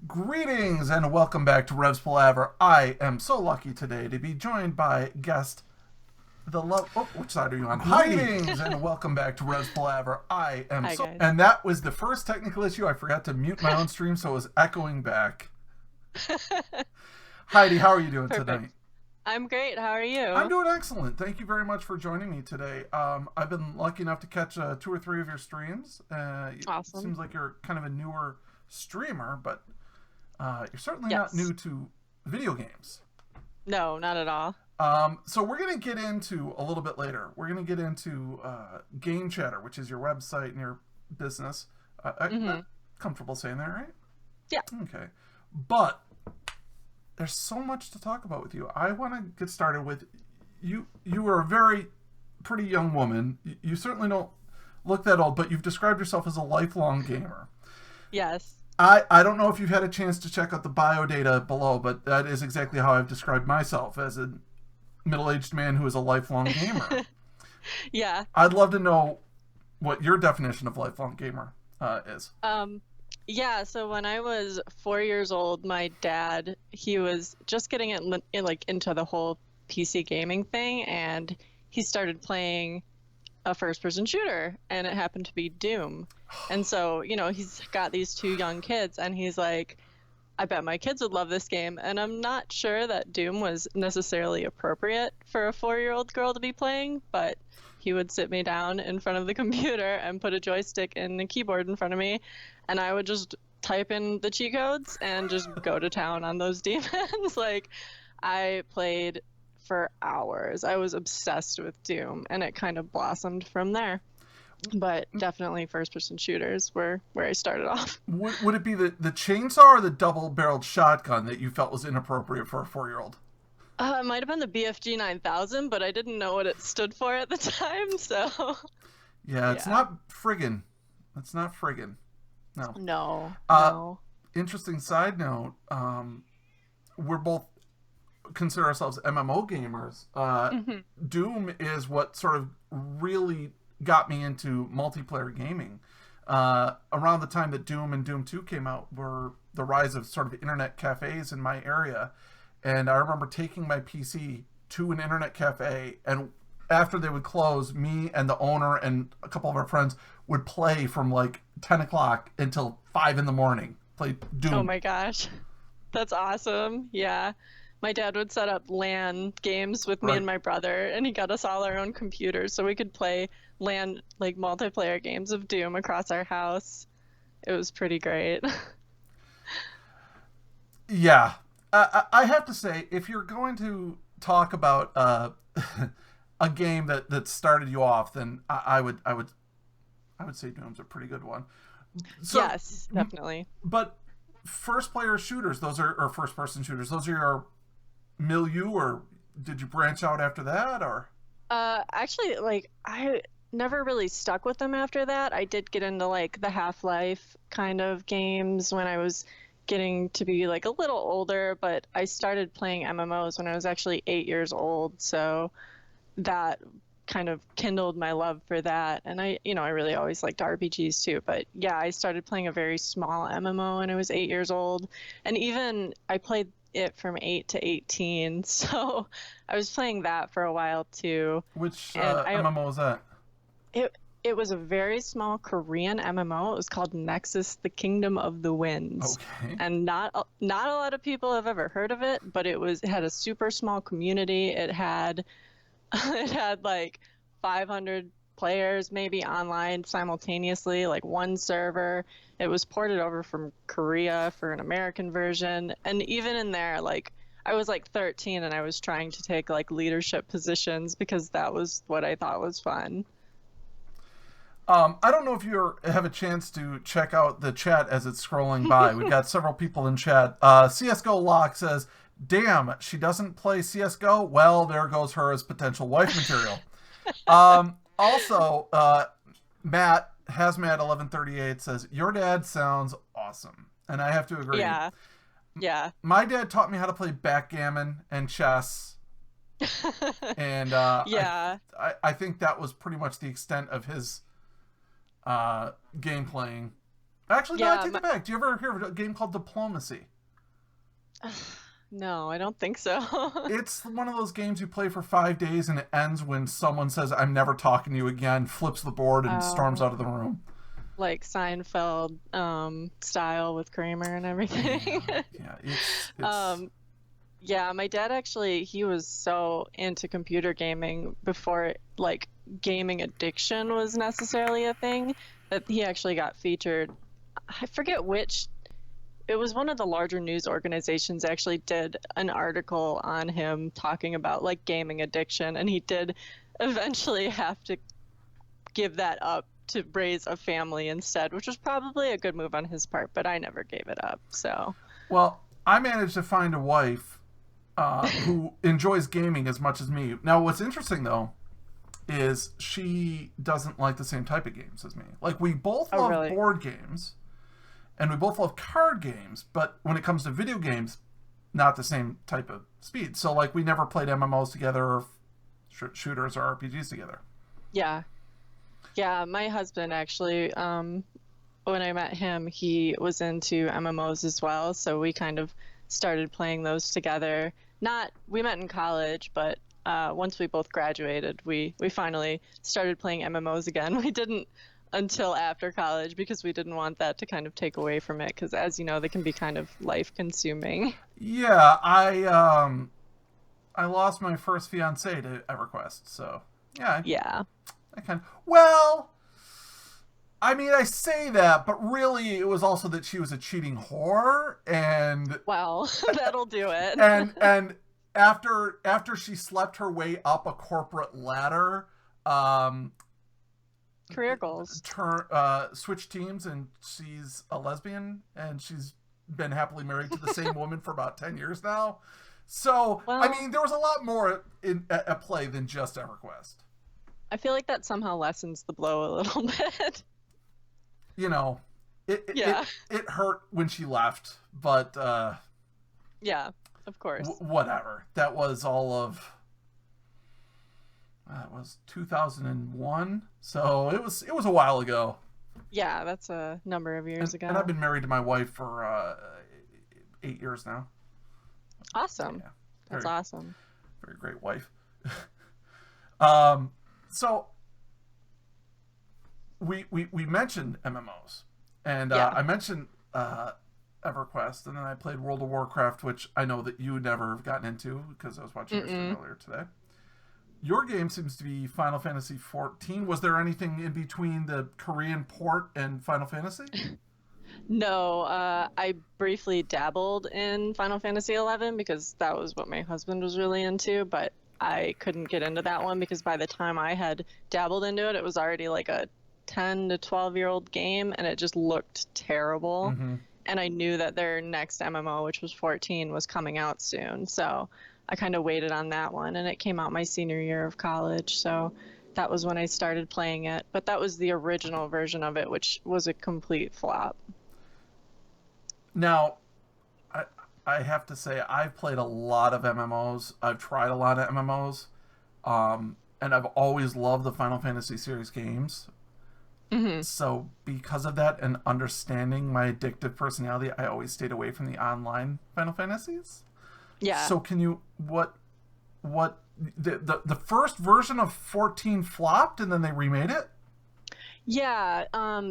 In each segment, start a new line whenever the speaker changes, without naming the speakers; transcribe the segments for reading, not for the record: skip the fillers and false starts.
Greetings and welcome back to Rev's Palaver. I am so lucky today to be joined by guest the love. Oh, which side are you on? Greetings and welcome back to Rev's Palaver. I am
Hi,
so.
guys.
And that was the first technical issue. I forgot to mute my own stream, so it was echoing back. Heidi, how are you doing tonight?
Perfect. I'm great. How are
I'm
you?
doing excellent. Thank you very much for joining me today. I've been lucky enough to catch two or three of your streams. It
Awesome.
seems like you're kind of a newer streamer, but you're certainly not
Yes.
new to video games.
No, not at all.
So we're going to get into a little bit later. We're going to get into Game Chatter, which is your website and your business.
Mm-hmm.
I'm comfortable saying that, right?
Yeah.
Okay. But there's so much to talk about with you. I want to get started with you. You were a very pretty young woman. You certainly don't look that old, but you've described yourself as a lifelong gamer.
Yes.
I don't know if you've had a chance to check out the bio data below, but that is exactly how I've described myself as a middle-aged man who is a lifelong gamer.
Yeah.
I'd love to know what your definition of lifelong gamer is.
Um, yeah, so when I was 4 years old, my dad, he was just getting into the whole PC gaming thing, and he started playing a first-person shooter, and it happened to be Doom. And so, he's got these two young kids, and he's like, I bet my kids would love this game. And I'm not sure that Doom was necessarily appropriate for a 4-year-old girl to be playing, but he would sit me down in front of the computer and put a joystick and a keyboard in front of me, and I would just type in the cheat codes and just go to town on those demons. Like, I played for hours. I was obsessed with Doom, and it kind of blossomed from there. But definitely first-person shooters were where I started off.
Would it be the chainsaw or the double-barreled shotgun that you felt was inappropriate for a 4-year-old?
It might have been the BFG 9000, but I didn't know what it stood for at the time, so
Yeah, it's
yeah.
not friggin'. It's not friggin'. No.
No,
Uh,
no.
Interesting side note. We're both consider ourselves MMO gamers.
Hmm.
Doom is what sort of really got me into multiplayer gaming. Around the time that Doom and Doom 2 came out were the rise of sort of internet cafes in my area. And I remember taking my PC to an internet cafe, and after they would close, me and the owner and a couple of our friends would play from like 10 o'clock until 5 in the morning. Play
Oh
Doom.
my gosh. That's awesome. Yeah. My dad would set up LAN games with me
Right.
and my brother, and he got us all our own computers so we could play LAN, like multiplayer games of Doom across our house. It was pretty great.
Yeah. I have to say, if you're going to talk about a game that started you off, then I would say Doom's a pretty good one. So,
Yes, definitely.
but first player shooters, those are or first person shooters, those are your milieu, or did you branch out after that, or
Actually, like I never really stuck with them after that. I did get into like the Half-Life kind of games when I was getting to be like a little older, but I started playing MMOs when I was actually 8 years old, so that kind of kindled my love for that. And I really always liked RPGs too, but yeah, I started playing a very small MMO when I was 8 years old, and even I played it from 8 to 18, so I was playing that for a while too.
which
And
MMO was that?
it was a very small Korean MMO. It was called Nexus: The Kingdom of the Winds.
Okay.
And not a lot of people have ever heard of it, but it had a super small community. It had it had like 500 players maybe online simultaneously, like one server. It was ported over from Korea for an American version. And even in there, like I was like 13 and I was trying to take like leadership positions because that was what I thought was fun.
I don't know if you have a chance to check out the chat as it's scrolling by. We've got several people in chat. CSGO Lock says, "Damn, she doesn't play CSGO. Well, there goes her as potential wife material." Also, Matt Hazmat 1138 says, "Your dad sounds awesome," and I have to agree.
Yeah, yeah.
My dad taught me how to play backgammon and chess, and
Yeah.
I think that was pretty much the extent of his game playing. Actually, no, I
Yeah,
take it back. Do you ever hear of a game called Diplomacy?
no, I don't think so.
It's one of those games you play for 5 days and it ends when someone says, I'm never talking to you again, flips the board, and storms out of the
Oh,
room.
like Seinfeld style with Kramer and everything.
Yeah, yeah. It's
Um, yeah, my dad actually, he was so into computer gaming before like gaming addiction was necessarily a thing that he actually got featured. I forget which, it was one of the larger news organizations actually did an article on him talking about like gaming addiction, and he did eventually have to give that up to raise a family instead, which was probably a good move on his part, but I never gave it up. So,
well, I managed to find a wife who enjoys gaming as much as me. Now, what's interesting though is she doesn't like the same type of games as me. Like, we both
oh,
love
really?
board games and we both love card games, but when it comes to video games, not the same type of speed. So, like, we never played MMOs together or shooters or RPGs together.
Yeah. Yeah, my husband actually, when I met him, he was into MMOs as well, so we kind of started playing those together. Not, we met in college, but once we both graduated, we finally started playing MMOs again. We didn't until after college because we didn't want that to kind of take away from it, because as you know, they can be kind of life consuming.
Yeah, I lost my first fiance to EverQuest, so yeah,
Yeah.
I can. Well, I mean, I say that, but really, it was also that she was a cheating whore, and
Well, that'll do it.
and after she slept her way up a corporate ladder,
Career goals.
switched teams, and she's a lesbian, and she's been happily married to the same woman for about 10 years now. So, I
Well,
mean, there was a lot more at play than just EverQuest.
I feel like that somehow lessens the blow a little bit.
You know, it it, it,
Yeah.
it hurt when she left, but
Yeah, of course.
whatever. That was all of it was 2001, so it was a while ago.
Yeah, that's a number of years
And I've
ago.
been married to my wife for 8 years now.
Awesome.
Yeah,
That's
very
awesome.
very great wife. um, so we mentioned MMOs, and
Yeah.
I mentioned EverQuest, and then I played World of Warcraft, which I know that you never have gotten into because I was watching your stream
Mm-mm.
earlier today. Your game seems to be Final Fantasy 14. Was there anything in between the Korean port and Final Fantasy?
No, I briefly dabbled in Final Fantasy 11 because that was what my husband was really into, but I couldn't get into that one because by the time I had dabbled into it, it was already like a 10 to 12-year-old game and it just looked terrible.
Mm-hmm.
And I knew that their next MMO, which was 14, was coming out soon. So I kind of waited on that one, and it came out my senior year of college. So that was when I started playing it. But that was the original version of it, which was a complete flop.
Now, I I have to say I've played a lot of MMOs. I've tried a lot of MMOs, and I've always loved the Final Fantasy series games.
Hmm.
So because of that and understanding my addictive personality, I always stayed away from the online Final Fantasies.
Yeah.
So can you what the first version of 14 flopped and then they remade it?
Yeah,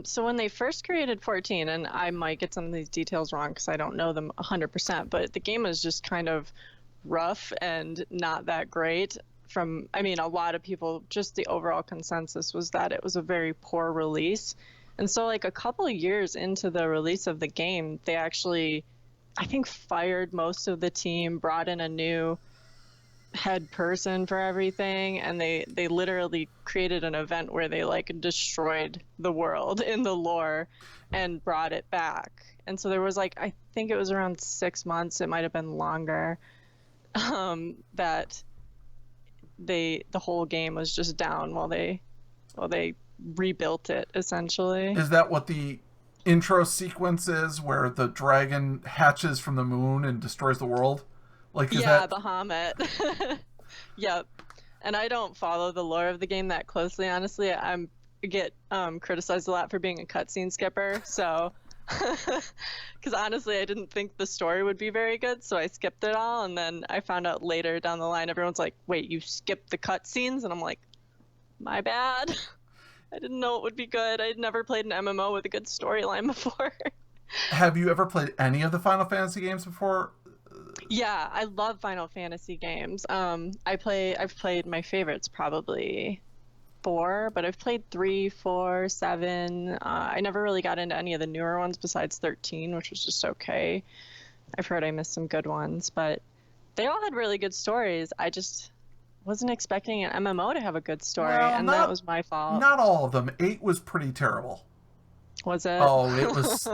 so when they first created 14, and I might get some of these details wrong because I don't know them 100%, but the game was just kind of rough and not that great. I mean, a lot of people, just the overall consensus was that it was a very poor release. And so, like, a couple of years into the release of the game, they actually, I think, fired most of the team, brought in a new head person for everything, and they literally created an event where they like destroyed the world in the lore and brought it back. And so there was like, I think it was around 6 months, it might have been longer, that the whole game was just down while they rebuilt it essentially.
Is that what the intro sequence is where the dragon hatches from the moon and destroys the world? Like, is
Yeah,
that
Bahamut. Yep. And I don't follow the lore of the game that closely, honestly. I get criticized a lot for being a cutscene skipper, so Because honestly, I didn't think the story would be very good, so I skipped it all. And then I found out later down the line, everyone's like, "Wait, you skipped the cutscenes?" And I'm like, "My bad. I didn't know it would be good. I'd never played an MMO with a good storyline before."
Have you ever played any of the Final Fantasy games before?
Yeah, I love Final Fantasy games. I've played my favorites probably four, but I've played three, four, seven. I never really got into any of the newer ones besides 13, which was just okay. I've heard I missed some good ones, but they all had really good stories. I just wasn't expecting an MMO to have a good story,
Well,
and that was my fault.
not all of them. 8 was pretty terrible.
Was it?
Oh, it was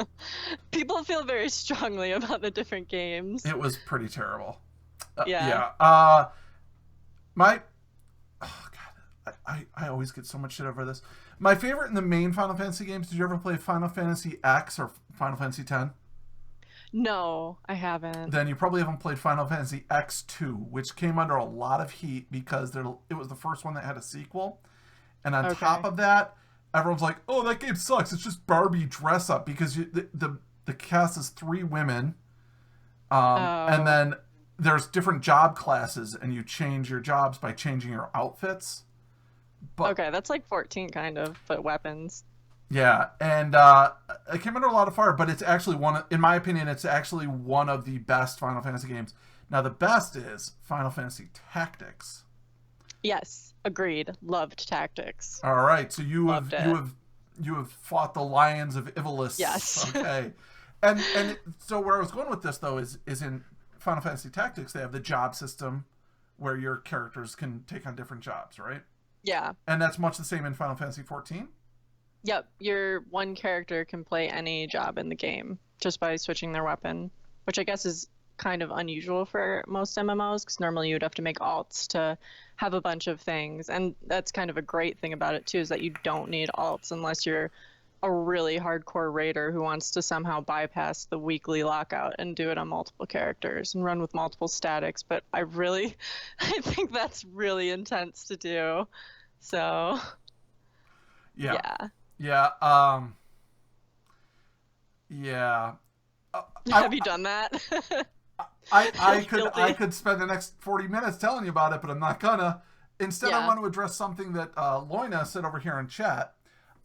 People feel very strongly about the different games.
pretty terrible.
Yeah.
Yeah. My oh god, I always get so much shit over this. My favorite in the main Final Fantasy games. Did you ever play Final Fantasy X or Final Fantasy X?
No, I haven't.
Then you probably haven't played Final Fantasy X2, which came under a lot of heat because it was the first one that had a sequel. And on top of that, everyone's like, "Oh, that game sucks. It's just Barbie dress up," because the cast is 3 women, and then there's different job classes, and you change your jobs by changing your outfits. But
Okay, that's like 14 kind of, but weapons.
yeah, and it came under a lot of fire, but it's actually in my opinion, it's actually one of the best Final Fantasy games. Now, the best is Final Fantasy Tactics.
Yes, agreed. Loved Tactics.
All right, so
Loved it.
you have fought the Lions of Ivalice.
Yes.
Okay, and so where I was going with this though is in Final Fantasy Tactics they have the job system where your characters can take on different jobs, right?
Yeah.
And that's much the same in Final Fantasy 14.
Yep. Your one character can play any job in the game just by switching their weapon, which I guess is kind of unusual for most MMOs because normally you'd have to make alts to have a bunch of things. And that's kind of a great thing about it too, is that you don't need alts unless you're a really hardcore raider who wants to somehow bypass the weekly lockout and do it on multiple characters and run with multiple statics. But I think that's really intense to do. So,
Yeah.
yeah.
Yeah. Yeah.
Have you done that?
I could spend the next 40 minutes telling you about it, but I'm not gonna. Instead, I want to address something that Loina said over here in chat.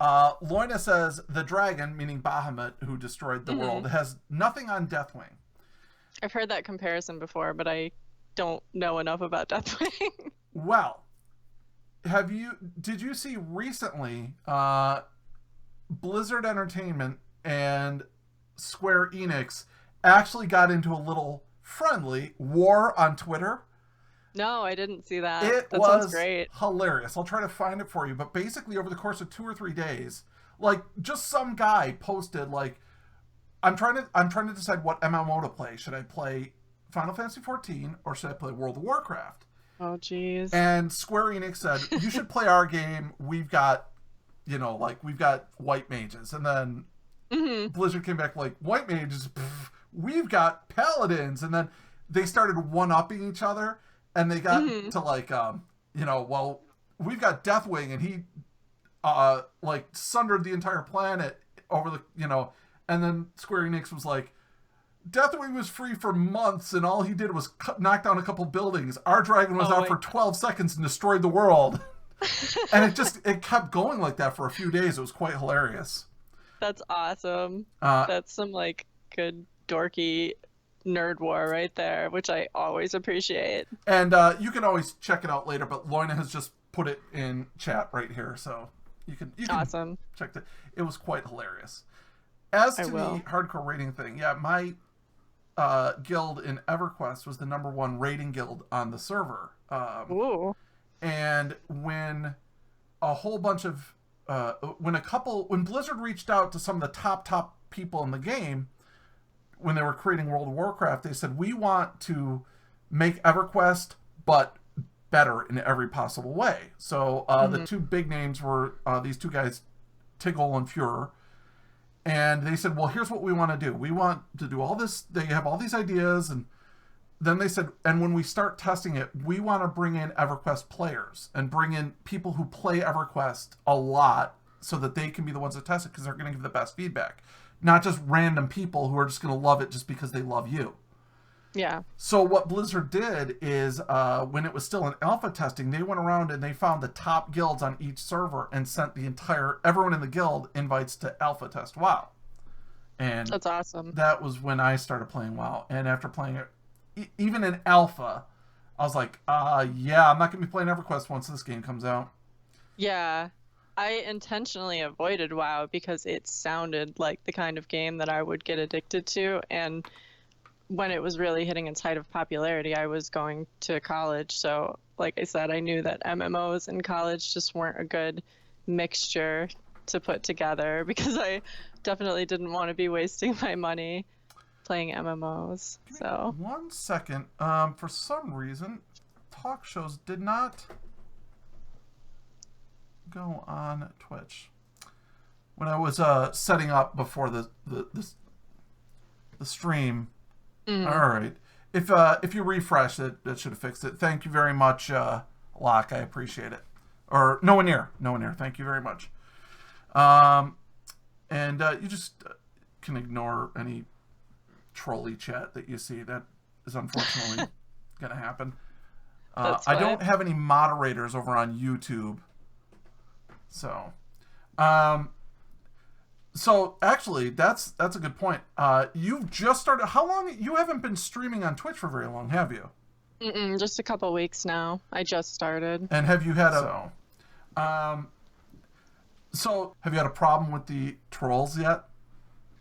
Loina says the dragon, meaning Bahamut, who destroyed the world, has nothing on Deathwing.
I've heard that comparison before, but I don't know enough about Deathwing.
Well, did you see recently Blizzard Entertainment and Square Enix actually got into a little friendly war on Twitter?
No, I didn't see that.
That
sounds
was
great.
hilarious. I'll try to find it for you. But basically, over the course of 2 or 3 days, like just some guy posted like, I'm trying to decide what MMO to play. Should I play Final Fantasy 14 or should I play World of Warcraft?
Oh, jeez.
And Square Enix said you should play our game. We've got, we've got white mages, and then Blizzard came back like white mages. Pff, we've got paladins, and then they started one-upping each other. And they got to like, well, we've got Deathwing, and he, like, sundered the entire planet over the, and then Square Enix was like, Deathwing was free for months, and all he did was knock down a couple buildings. Our dragon was out for 12 seconds and destroyed the world. And it kept going like that for a few days. It was quite hilarious.
That's awesome. That's some, like, good dorky nerd war right there, which I always appreciate.
And you can always check it out later, but Loina has just put it in chat right here, so you can
awesome.
Check it. It was quite hilarious. As to the hardcore rating thing, yeah, my guild in EverQuest was the #1 rating guild on the server.
Ooh.
And when a whole bunch of when Blizzard reached out to some of the top people in the game, when they were creating World of Warcraft, they said, we want to make EverQuest, but better in every possible way. So the 2 big names were these 2 guys, Tiggle and Fuhrer. And they said, well, here's what we want to do. We want to do all this. They have all these ideas. And then they said, and when we start testing it, we want to bring in EverQuest players and bring in people who play EverQuest a lot so that they can be the ones that test it because they're going to give the best feedback. not just random people who are just going to love it just because they love you.
Yeah.
So what Blizzard did is, when it was still in alpha testing, they went around and they found the top guilds on each server and sent everyone in the guild invites to alpha test WoW. And
that's awesome.
That was when I started playing WoW. And after playing it, even in alpha, I was like, yeah, I'm not going to be playing EverQuest once this game comes out.
Yeah. I intentionally avoided WoW because it sounded like the kind of game that I would get addicted to. And when it was really hitting its height of popularity, I was going to college. So, like I said, I knew that MMOs in college just weren't a good mixture to put together because I definitely didn't want to be wasting my money playing MMOs. So
1 second. For some reason, talk shows did not go on Twitch. When I was setting up before the stream. Mm-hmm. All right. If you refresh it, that should have fixed it. Thank you very much, Locke. I appreciate it. Or no one here. Thank you very much. And you just can ignore any trolley chat that you see. That is unfortunately going to happen. I don't have any moderators over on YouTube. So, so actually, that's a good point. You've just started. How long? You haven't been streaming on Twitch for very long, have you?
Just a couple weeks now. I just started.
And have you had so have you had a problem with the trolls yet?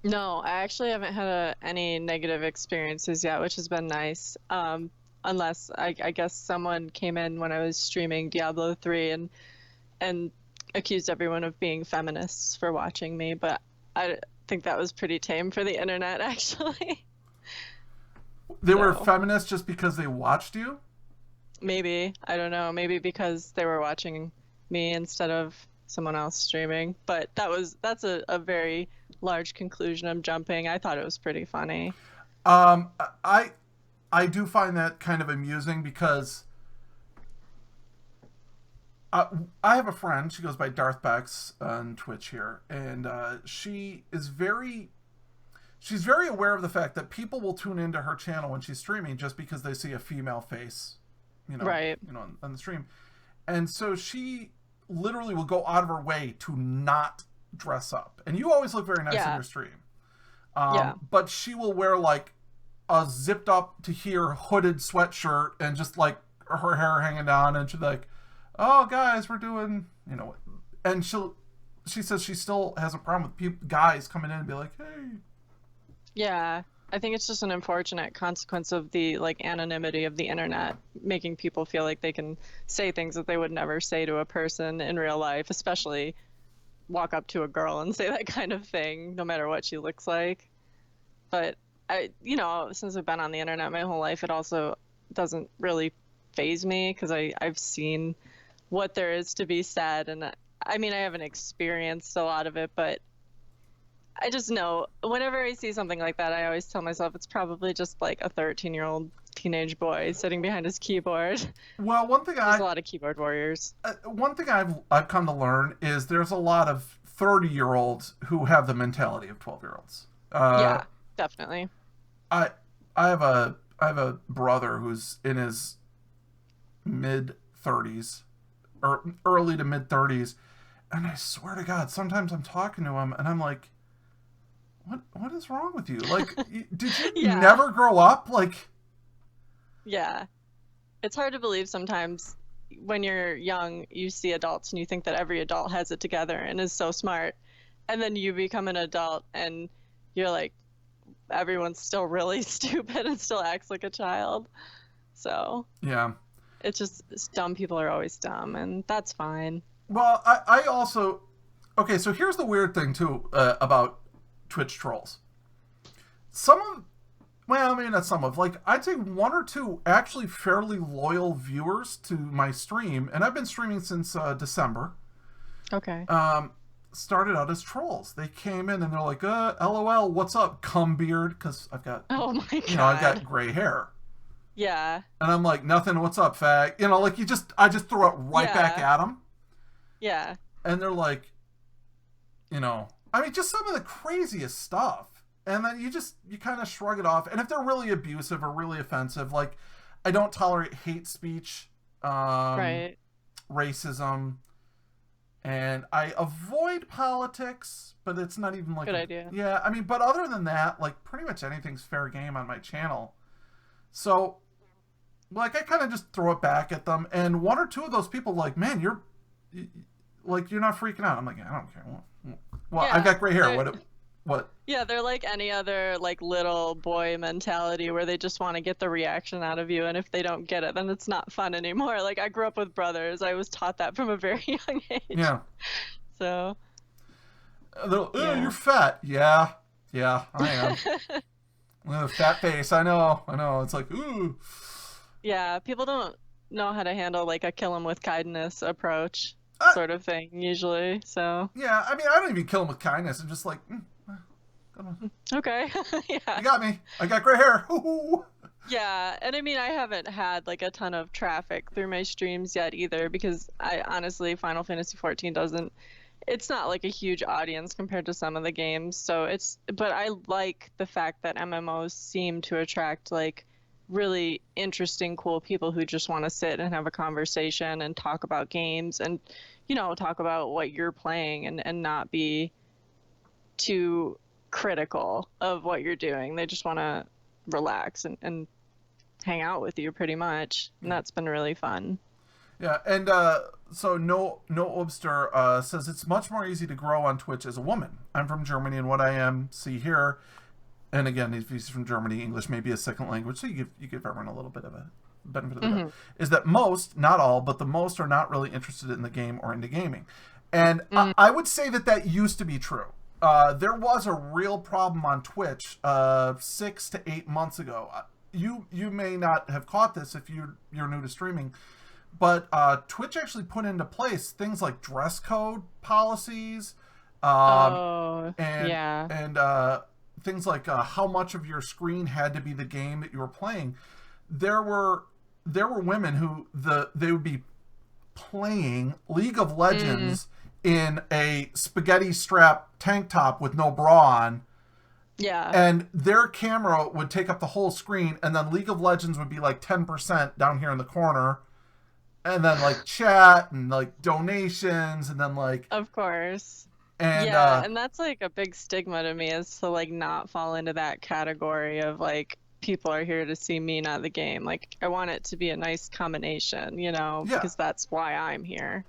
No, I actually haven't had any negative experiences yet, which has been nice. Unless I guess someone came in when I was streaming Diablo 3 and accused everyone of being feminists for watching me, but I think that was pretty tame for the internet, actually.
They were feminists just because they watched you?
Maybe. I don't know. Maybe because they were watching me instead of someone else streaming. But that's a very large conclusion I'm jumping. I thought it was pretty funny.
I do find that kind of amusing because I have a friend. She goes by Darth Bex on Twitch here, and she's very aware of the fact that people will tune into her channel when she's streaming just because they see a female face,
right?
On the stream, and so she literally will go out of her way to not dress up. And you always look very nice in your stream, but she will wear like a zipped up to here hooded sweatshirt and just like her hair hanging down, and she's like, oh guys, we're doing, and she says she still has a problem with guys coming in and be like, hey.
Yeah, I think it's just an unfortunate consequence of the anonymity of the internet, making people feel like they can say things that they would never say to a person in real life, especially walk up to a girl and say that kind of thing, no matter what she looks like. But since I've been on the internet my whole life, it also doesn't really faze me because I've seen what there is to be said, and I mean I haven't experienced a lot of it, but I just know whenever I see something like that, I always tell myself it's probably just like a 13-year-old teenage boy sitting behind his keyboard.
Well, one thing
there's a lot of keyboard warriors.
One thing I've come to learn is there's a lot of 30-year-olds who have the mentality of 12-year-olds.
Yeah, definitely.
I have a brother who's in his mid-30s or early to mid-30s, and I swear to God, sometimes I'm talking to him and I'm like, what is wrong with you? Like, did you never grow up? Like,
yeah, it's hard to believe sometimes when you're young, you see adults and you think that every adult has it together and is so smart, and then you become an adult and you're like, everyone's still really stupid and still acts like a child. So
yeah,
it's dumb people are always dumb, and that's fine.
Well, I also, okay, so here's the weird thing too about Twitch trolls. I'd say one or two actually fairly loyal viewers to my stream, and I've been streaming since December.
Okay.
Started out as trolls. They came in and they're like, LOL, what's up, cumbeard? Because I've got,
oh my God,
I've got gray hair.
Yeah.
And I'm like, nothing, what's up, fag? I just throw it right back at them.
Yeah.
And they're like, I mean, just some of the craziest stuff. And then you kind of shrug it off. And if they're really abusive or really offensive, like, I don't tolerate hate speech,
Right.
racism, and I avoid politics, but it's not even like...
Good idea.
Yeah, I mean, but other than that, like, pretty much anything's fair game on my channel. So, like, I kind of just throw it back at them. And one or two of those people, like, man, you're not freaking out. I'm like, I don't care. Well,
Yeah,
I've got gray hair. What?
Yeah, they're like any other like little boy mentality where they just want to get the reaction out of you, and if they don't get it, then it's not fun anymore. Like I grew up with brothers. I was taught that from a very young age.
Yeah.
So.
Yeah. You're fat. Yeah, I am. Fat face. I know. It's like, ooh.
Yeah, people don't know how to handle like a kill 'em with kindness approach sort of thing usually. So.
Yeah, I mean, I don't even kill them with kindness. I'm just like,
okay. Yeah.
You got me. I got gray hair. Ooh.
Yeah, and I mean, I haven't had like a ton of traffic through my streams yet either, because I honestly, Final Fantasy 14 doesn't, it's not like a huge audience compared to some of the games. So but I like the fact that MMOs seem to attract like really interesting, cool people who just want to sit and have a conversation and talk about games and, talk about what you're playing and not be too critical of what you're doing. They just want to relax and hang out with you pretty much, and that's been really fun.
Yeah, and so no Obster says it's much more easy to grow on Twitch as a woman. I'm from Germany, and what I see here, and again, if he's from Germany, English may be a second language, so you give everyone a little bit of a benefit of the doubt, is that most, not all, but the most are not really interested in the game or into gaming. And I would say that used to be true. There was a real problem on Twitch 6 to 8 months ago. You may not have caught this if you're new to streaming, but Twitch actually put into place things like dress code policies, and things like how much of your screen had to be the game that you were playing. There were women who they would be playing League of Legends in a spaghetti strap tank top with no bra on.
Yeah.
And their camera would take up the whole screen, and then League of Legends would be like 10% down here in the corner. And then like chat and like donations and then like...
Of course.
And
and that's like a big stigma to me, is to like not fall into that category of like, people are here to see me, not the game. Like I want it to be a nice combination, because that's why I'm here.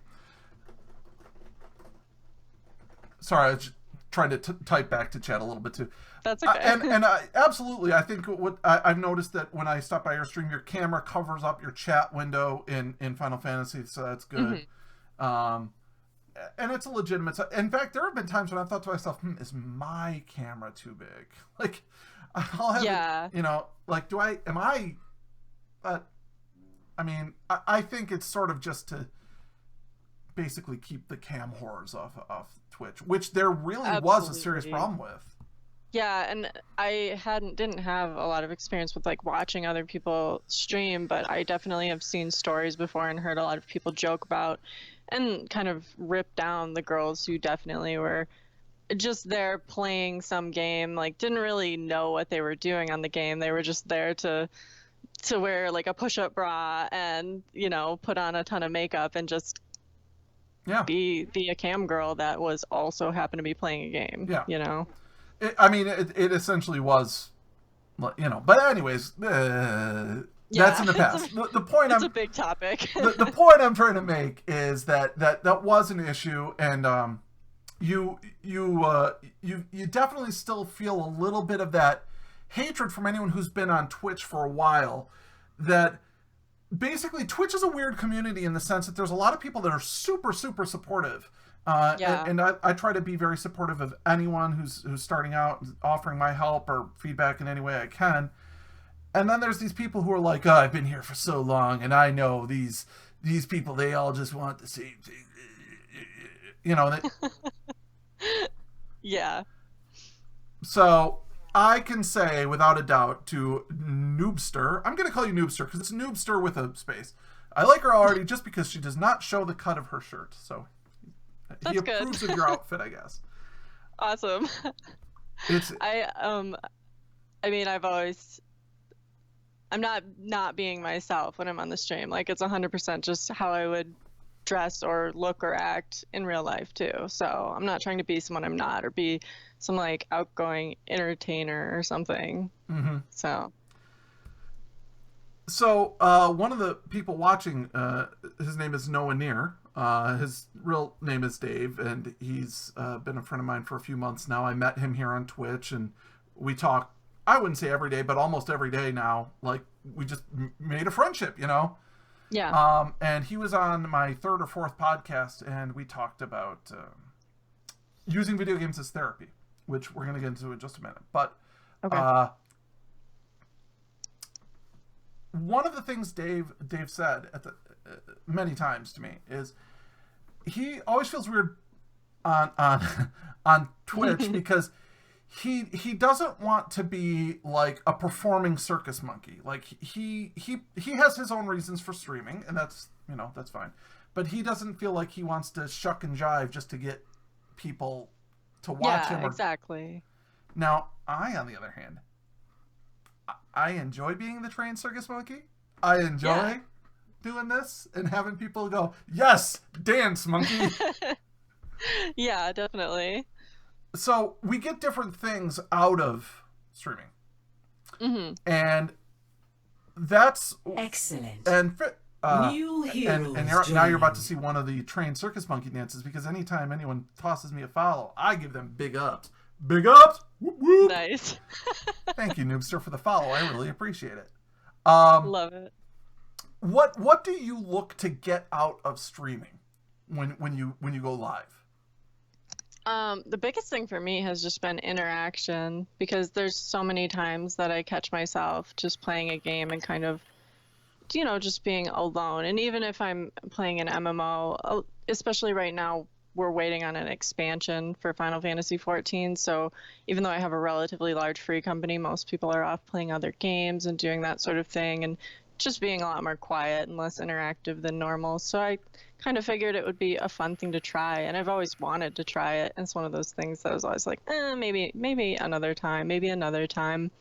Sorry, I was just trying to type back to chat a little bit too.
That's okay.
And absolutely, I think what I've noticed that when I stop by your stream, your camera covers up your chat window in Final Fantasy, so that's good. And it's a legitimate... In fact, there have been times when I've thought to myself, is my camera too big? Like, I'll have it, like, but I mean, I think it's sort of just to basically keep the cam whores off Twitch, which there really was a serious problem with.
Yeah, and I didn't have a lot of experience with like watching other people stream, but I definitely have seen stories before and heard a lot of people joke about and kind of rip down the girls who definitely were just there playing some game, like didn't really know what they were doing on the game. They were just there to wear like a push-up bra and, put on a ton of makeup and just be a cam girl that was also happened to be playing a game. It
essentially was, but anyways, that's in the past. The point
it's a big topic.
the point I'm trying to make is that was an issue, and you definitely still feel a little bit of that hatred from anyone who's been on Twitch for a while. That basically Twitch is a weird community in the sense that there's a lot of people that are super, super supportive. And I try to be very supportive of anyone who's starting out, offering my help or feedback in any way I can. And then there's these people who are like, I've been here for so long, and I know these people, they all just want the same thing.
Yeah.
So I can say without a doubt to Noobster, I'm going to call you Noobster because it's Noobster with a space. I like her already just because she does not show the cut of her shirt. So he approves of your outfit, I guess.
Awesome.
It's
I mean, I'm not being myself when I'm on the stream. Like it's 100% just how I would dress or look or act in real life too. So I'm not trying to be someone I'm not or be some like outgoing entertainer or something.
mm-hmm.
So
So one of the people watching, his name is Noah Near. His real name is Dave, and he's been a friend of mine for a few months now. I met him here on Twitch, and we talk. I wouldn't say every day, but almost every day now. Like we just made a friendship, you know.
yeah.
And he was on my third or fourth podcast, and we talked about using video games as therapy, which we're going to get into in just a minute. But
Okay.
one of the things Dave said at the many times to me is he always feels weird on on Twitch because he doesn't want to be like a performing circus monkey. Like he has his own reasons for streaming, and that's that's fine. But he doesn't feel like he wants to shuck and jive just to get people to watch him.
Yeah, exactly.
Now, on the other hand, I enjoy being the trained circus monkey. I enjoy doing this and having people go, "Yes, dance, monkey."
Yeah, definitely.
So we get different things out of streaming, and that's
excellent.
And
new heroes
and now you're about to see one of the trained circus monkey dances because anytime anyone tosses me a follow, I give them big ups. Big ups! Whoop, whoop.
Nice.
Thank you, Noobster, for the follow. I really appreciate it.
Love it.
What do you look to get out of streaming when you go live?
The biggest thing for me has just been interaction because there's so many times that I catch myself just playing a game and kind of, just being alone. And even if I'm playing an MMO, especially right now, we're waiting on an expansion for Final Fantasy XIV. So even though I have a relatively large free company, most people are off playing other games and doing that sort of thing and just being a lot more quiet and less interactive than normal. So I kind of figured it would be a fun thing to try. And I've always wanted to try it. It's one of those things that I was always like, maybe another time, maybe another time.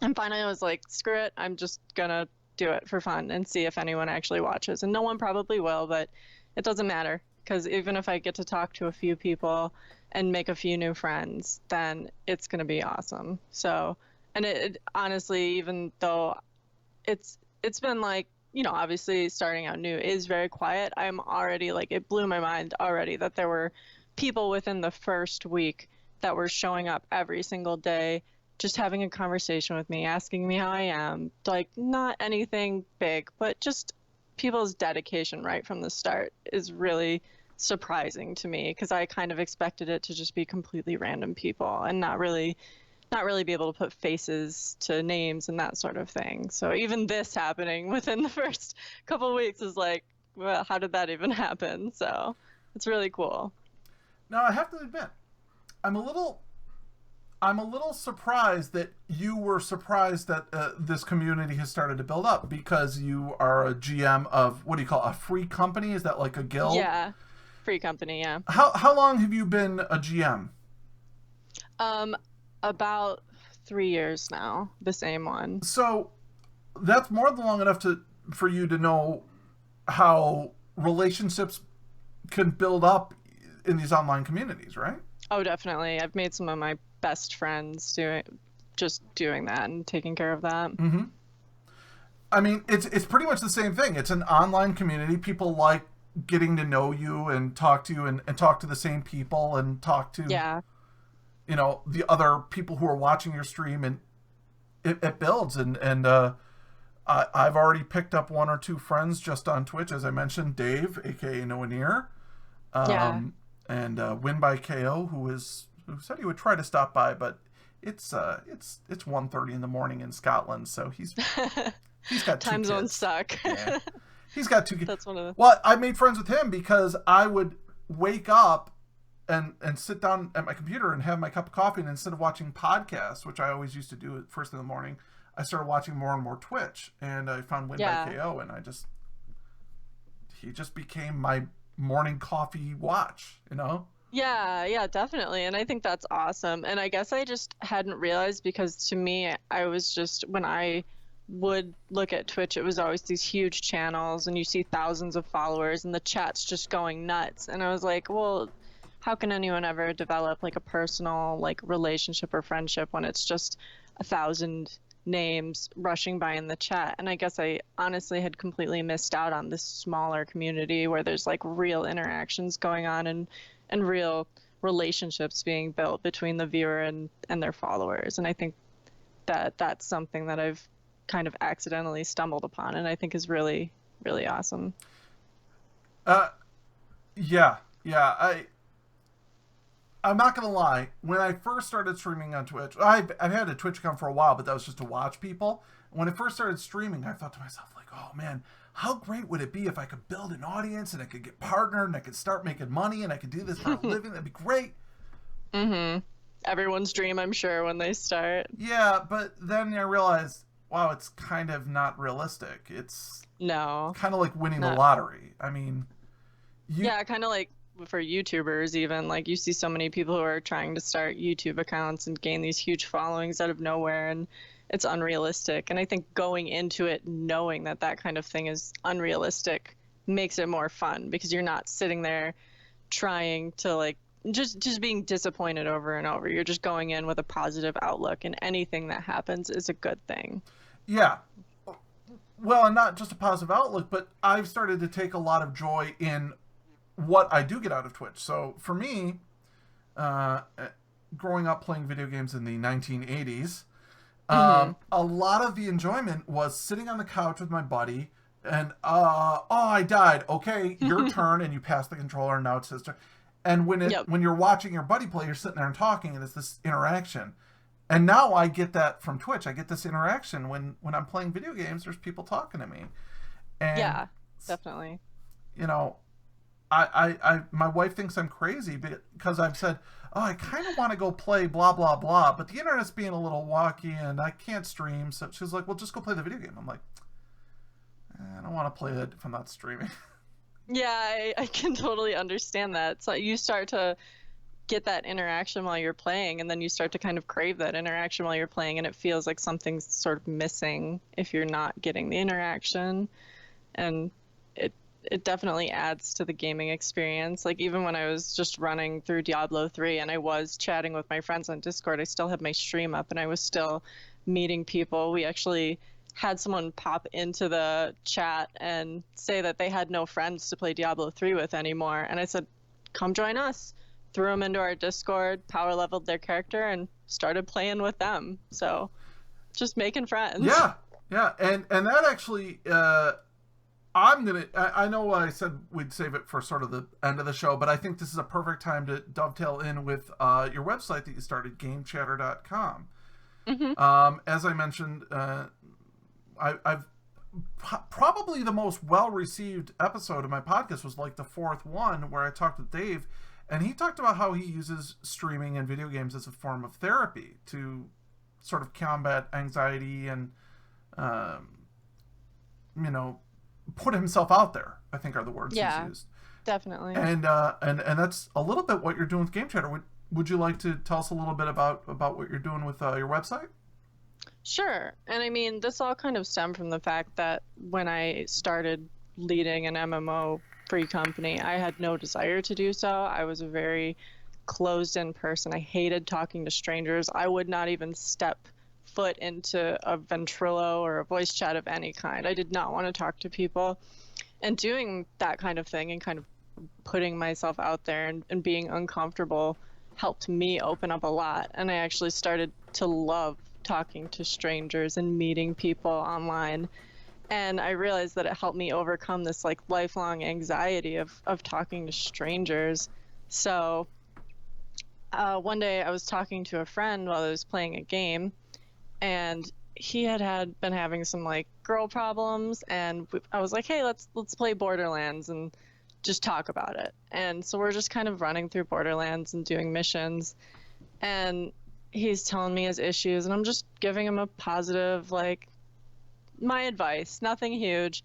And finally I was like, screw it. I'm just going to do it for fun and see if anyone actually watches. And no one probably will, but it doesn't matter. Because even if I get to talk to a few people and make a few new friends, then it's going to be awesome. So, and it honestly, even though it's been like, obviously starting out new is very quiet, I'm already like, it blew my mind already that there were people within the first week that were showing up every single day, just having a conversation with me, asking me how I am. Like, not anything big, but just people's dedication right from the start is really surprising to me because I kind of expected it to just be completely random people and not really be able to put faces to names and that sort of thing. So even this happening within the first couple of weeks is like, well, how did that even happen? So it's really cool.
Now I have to admit, I'm a little surprised that you were surprised that this community has started to build up because you are a GM of, what do you call it, a free company? Is that like a guild?
Yeah, free company, yeah.
How long have you been a GM?
About 3 years now, the same one.
So that's more than long enough for you to know how relationships can build up in these online communities, right?
Oh, definitely. I've made some of my best friends doing that and taking care of that.
Mm-hmm. I mean, it's pretty much the same thing. It's an online community. People like getting to know you and talk to you and talk to the same people and talk to the other people who are watching your stream, and it builds. And I've already picked up one or two friends just on Twitch, as I mentioned, Dave, aka Noah Near, and Win by KO, who said he would try to stop by, but it's 1:30 in the morning in Scotland, so he's got two
time zones
kids.
suck.
Yeah. He's got two kids.
That's one of the.
Well, I made friends with him because I would wake up and sit down at my computer and have my cup of coffee, and instead of watching podcasts, which I always used to do at first in the morning, I started watching more and more Twitch, and I found Win by KO, and he just became my morning coffee watch,
Yeah, definitely. And I think that's awesome. And I guess I just hadn't realized because to me, I was just, when I would look at Twitch, it was always these huge channels and you see thousands of followers and the chat's just going nuts. And I was like, well, how can anyone ever develop like a personal like relationship or friendship when it's just 1,000 names rushing by in the chat? And I guess I honestly had completely missed out on this smaller community where there's like real interactions going on and real relationships being built between the viewer and their followers. And I think that that's something that I've kind of accidentally stumbled upon and I think is really, really awesome.
Uh, yeah, yeah. I'm not gonna lie. When I first started streaming on Twitch, I've had a Twitch account for a while, but that was just to watch people. When I first started streaming, I thought to myself, like, oh man, how great would it be if I could build an audience and I could get partnered and I could start making money and I could do this for a living? That'd be great.
Mm-hmm. Everyone's dream, I'm sure, when they start.
Yeah, but then I realized, wow, it's kind of not realistic. It's
No.
kind of like winning the
No.
lottery. I mean,
Yeah, kind of like for YouTubers even, like you see so many people who are trying to start YouTube accounts and gain these huge followings out of nowhere and it's unrealistic. And I think going into it knowing that that kind of thing is unrealistic makes it more fun because you're not sitting there trying to like just being disappointed over and over. You're just going in with a positive outlook and anything that happens is a good thing.
yeah. Well, and not just a positive outlook, but I've started to take a lot of joy in what I do get out of Twitch. So for me, growing up playing video games in the 1980s, a lot of the enjoyment was sitting on the couch with my buddy and, oh, I died. Okay, your turn, and you pass the controller, and now it's his turn. And when you're watching your buddy play, you're sitting there and talking, and it's this interaction. And now I get that from Twitch. I get this interaction when I'm playing video games. There's people talking to me. And,
Yeah, definitely.
you know, my wife thinks I'm crazy because I've said, oh, I kind of want to go play blah, blah, blah, but the internet's being a little wonky and I can't stream. So she's like, well, just go play the video game. I'm like, I don't want to play it if I'm not streaming.
Yeah, I can totally understand that. So you start to get that interaction while you're playing, and then you start to kind of crave that interaction while you're playing, and it feels like something's sort of missing if you're not getting the interaction. And it definitely adds to the gaming experience. Like even when I was just running through Diablo 3 and I was chatting with my friends on Discord, I still had my stream up and I was still meeting people. We actually had someone pop into the chat and say that they had no friends to play Diablo 3 with anymore. And I said, come join us. Threw them into our Discord, power leveled their character, and started playing with them. So just making friends.
Yeah. And that actually, I know I said we'd save it for sort of the end of the show, but I think this is a perfect time to dovetail in with your website that you started, GameChatter.com. As I mentioned, I've probably the most well-received episode of my podcast was like the fourth one where I talked with Dave, and he talked about how he uses streaming and video games as a form of therapy to sort of combat anxiety and, put himself out there, I think are the words he's used.
Definitely.
And that's a little bit what you're doing with Game Chatter. Would you like to tell us a little bit about what you're doing with your website?
Sure. And I mean, this all kind of stemmed from the fact that when I started leading an MMO free company, I had no desire to do so. I was a very closed-in person. I hated talking to strangers. I would not even step foot into a Ventrilo or a voice chat of any kind. I did not want to talk to people. And doing that kind of thing and kind of putting myself out there and being uncomfortable helped me open up a lot. And I actually started to love talking to strangers and meeting people online. And I realized that it helped me overcome this like lifelong anxiety of talking to strangers. So one day I was talking to a friend while I was playing a game, and he had been having some like girl problems, and I was like, hey, let's play Borderlands and just talk about it. And so we're just kind of running through Borderlands and doing missions, and he's telling me his issues, and I'm just giving him a positive, like, my advice, nothing huge.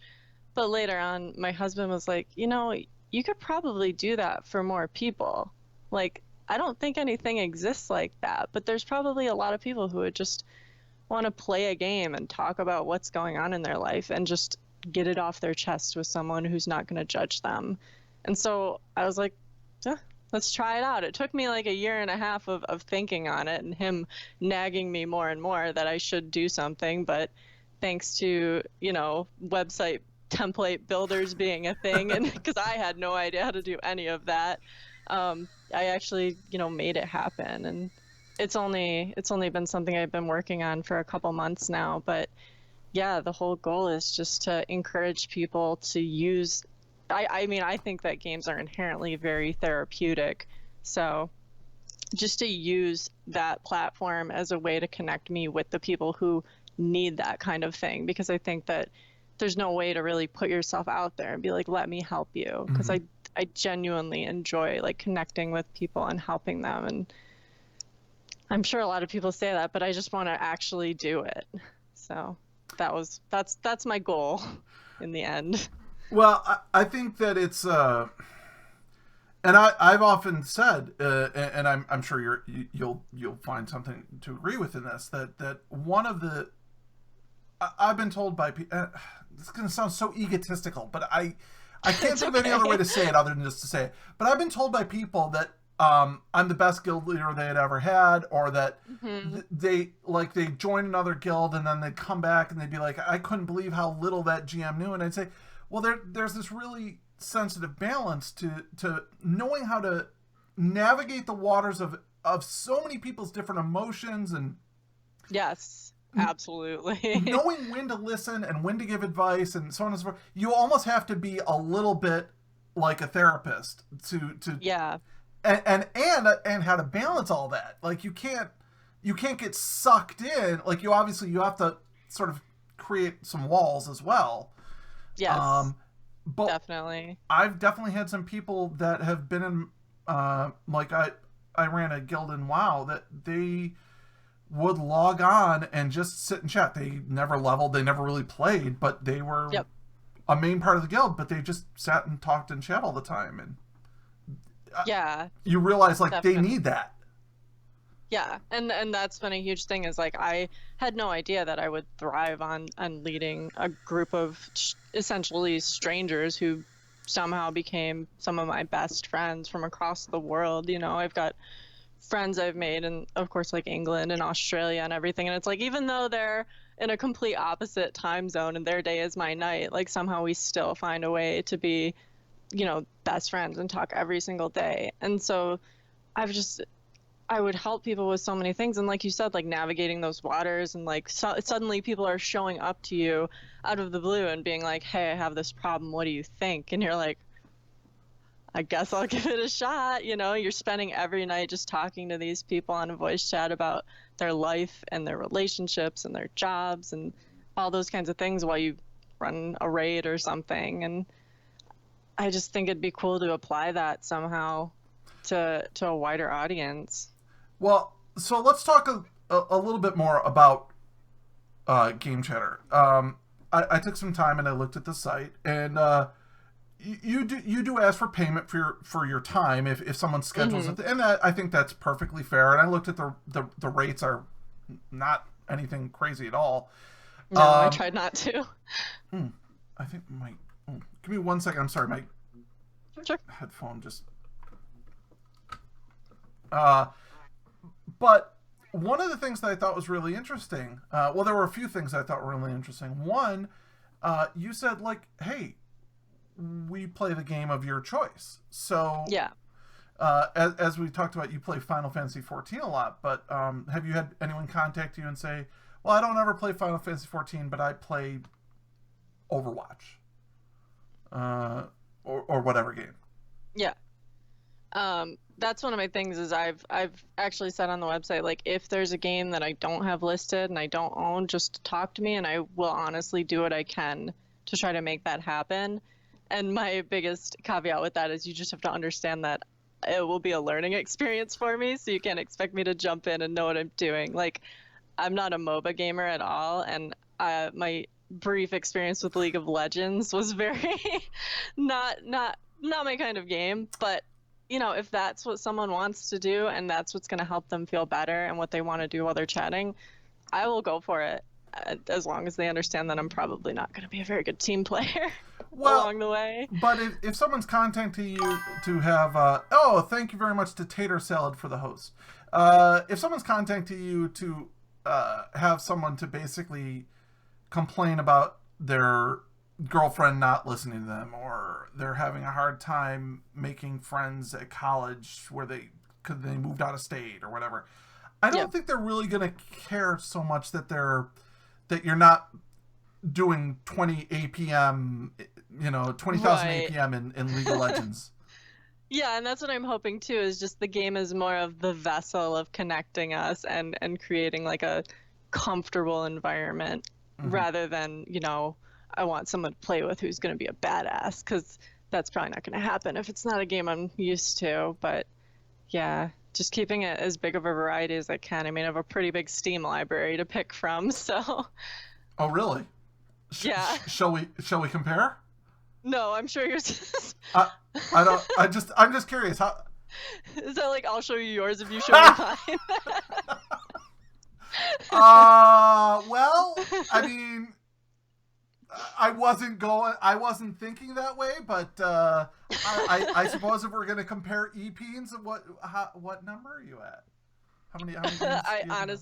But later on, my husband was like, you could probably do that for more people. Like, I don't think anything exists like that, but there's probably a lot of people who would just want to play a game and talk about what's going on in their life and just get it off their chest with someone who's not going to judge them. And so I was like, yeah, let's try it out. It took me like a year and a half of thinking on it and him nagging me more and more that I should do something. But thanks to, website template builders being a thing, and because I had no idea how to do any of that, I actually, made it happen. And it's only been something I've been working on for a couple months now. But yeah, the whole goal is just to encourage people to use. I mean, I think that games are inherently very therapeutic. So just to use that platform as a way to connect me with the people who need that kind of thing, because I think that there's no way to really put yourself out there and be like, let me help you, because I genuinely enjoy like connecting with people and helping them. And I'm sure a lot of people say that, but I just want to actually do it. So that's my goal in the end.
Well, I think that it's and I've often said, and I'm sure you'll find something to agree with in this, that one of the I've been told by people, this is going to sound so egotistical, but I can't think of any other way to say it other than just to say it. But I've been told by people that I'm the best guild leader they had ever had, or that they join another guild and then they'd come back and they'd be like, I couldn't believe how little that GM knew. And I'd say, well, there's this really sensitive balance to knowing how to navigate the waters of so many people's different emotions, and
yes, absolutely.
knowing when to listen and when to give advice and so on and so forth. You almost have to be a little bit like a therapist to
yeah,
and how to balance all that. Like you can't get sucked in. Like you have to sort of create some walls as well.
Yes,
but
definitely.
I've definitely had some people that have been in, like I ran a guild in WoW that they would log on and just sit and chat. They never leveled, they never really played, but they were a main part of the guild, but they just sat and talked and chat all the time. And
yeah,
you realize like
definitely.
they need that.
Yeah, and that's been a huge thing, is like I had no idea that I would thrive on leading a group of essentially strangers who somehow became some of my best friends from across the world. I've got friends I've made in, of course, like England and Australia and everything, and it's like even though they're in a complete opposite time zone and their day is my night, like somehow we still find a way to be, best friends and talk every single day. And so I would help people with so many things. And like you said, like navigating those waters, and like suddenly people are showing up to you out of the blue and being like, hey, I have this problem. What do you think? And you're like, I guess I'll give it a shot. You're spending every night just talking to these people on a voice chat about their life and their relationships and their jobs and all those kinds of things while you run a raid or something. And I just think it'd be cool to apply that somehow to a wider audience.
Well, so let's talk a little bit more about Game Chatter. I took some time and I looked at the site, and you do ask for payment for your time if someone schedules it, and I think that's perfectly fair. And I looked at the rates are not anything crazy at all.
No, I tried not to.
I think give me 1 second. I'm sorry, my headphone just. But one of the things that I thought was really interesting, well, there were a few things I thought were really interesting. One, you said like, hey, we play the game of your choice. So
yeah.
As we talked about, you play Final Fantasy 14 a lot, but have you had anyone contact you and say, well, I don't ever play Final Fantasy 14, but I play Overwatch or whatever game?
Yeah. That's one of my things is I've actually said on the website, like, if there's a game that I don't have listed and I don't own, just talk to me and I will honestly do what I can to try to make that happen. And my biggest caveat with that is you just have to understand that it will be a learning experience for me, so you can't expect me to jump in and know what I'm doing. Like, I'm not a MOBA gamer at all, and my brief experience with League of Legends was very not my kind of game, but if that's what someone wants to do and that's what's going to help them feel better and what they want to do while they're chatting, I will go for it, as long as they understand that I'm probably not going to be a very good team player along the way.
But if someone's contacting you to have, thank you very much to Tater Salad for the host. If someone's contacting you to have someone to basically complain about their girlfriend not listening to them, or they're having a hard time making friends at college where they moved out of state or whatever, I don't think they're really going to care so much that you're not doing 20 APM, 20,000 APM in League of Legends.
Yeah, and that's what I'm hoping too, is just the game is more of the vessel of connecting us and creating like a comfortable environment, rather than, I want someone to play with who's going to be a badass, because that's probably not going to happen if it's not a game I'm used to. But yeah, just keeping it as big of a variety as I can. I mean, I have a pretty big Steam library to pick from, so.
Oh, really?
Yeah.
Shall we compare?
No, I'm sure you're.
I'm just curious. How
is that like, I'll show you yours if you show me mine?
Well, I mean, I wasn't thinking that way, but I suppose if we're going to compare EPs, what number are you at? How many games